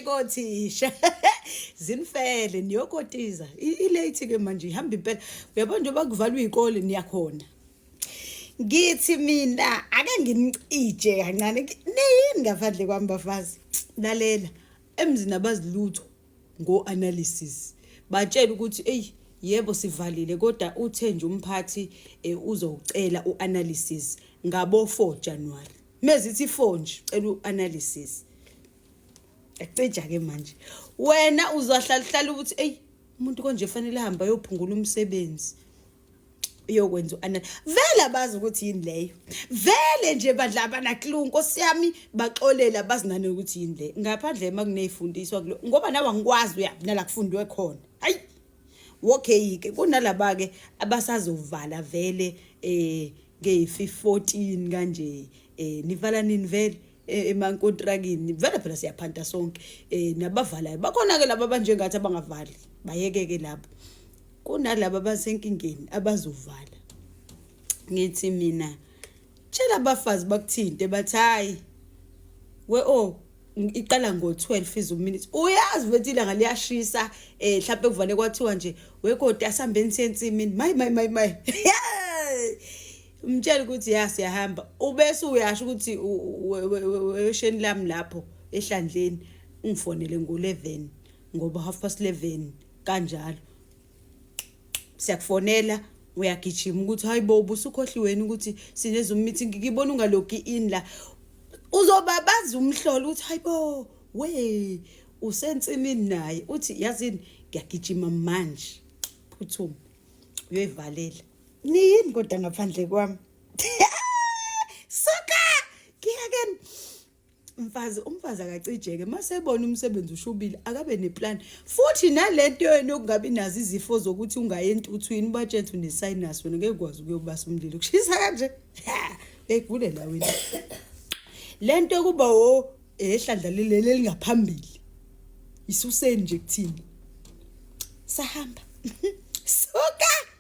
Kothisha zinifele niyokotiza ilate ke manje ihamba impela uyabona nje bakuvalwa izikole niyakhona ngithi mina ake nginicije kancane niyini ngaphandle kwami bafazi lalela emzini abazilutho ngo analysis batshela ukuthi yebo sivalile kodwa uthe nje umphathi uzocela uanalysis ngabo 4 January mezithi 4 nje cela uanalysis ekucija ke manje wena uzahlala ukuthi umuntu konje fanele ahamba yophungula umsebenzi uyokwenza vele abazi ukuthi yini leyo vele nje badla abanaklungu Nkosi yami baxolela bazinane ukuthi yini le ngaphandle makuneyifundiswa ngoba nawe angikwazi uyabinala kufundwe khona hayi okay ke kunalaba ke abasazovala vele nge14 kanje nivala nini vele emankontrakini vele phela siyaphanta sonke nabavalayo bakhona ke laba banjengathi abangavali bayekeke labo kunalabo basenkingeni abazovala ngithi mina tshela abafazi bakuthinte bathi hayi iqala ngo12 izominutes uyazi bethi ilanga liyashisa mhlawumbe kuvale kwathiwa nje wekoti asambeni sentsimini mayi umtshela ukuthi siyahamba ubese uyasho ukuthi wesheni lami lapho ehlandleni ungifonele ngo11 ngoba 11:30 kanjalo siyakufonela uyagijima ukuthi hayibo ubusukhohliweni ukuthi sineze meeting ngibona ungalogi in la uzobabaza umhlolo uthi hayibo we usentsimini naye uthi yazini ngiyagijima manje phuthuma uyoyivalela niyini kodwa ngaphandle kwami suka ngiyake umfazi akacijeke masebona umsebenzi ushubile akabe neplan futhi nalento yena okungabi nazo izifo zokuthi ungayentuthwini batshethu nesinus wena ngeke kwazi ukuyobasa umlilo kushisa kanje ekule ndaweni lento kuba ehlandla leli lingaphambili isuseni nje kuthini sahamba suka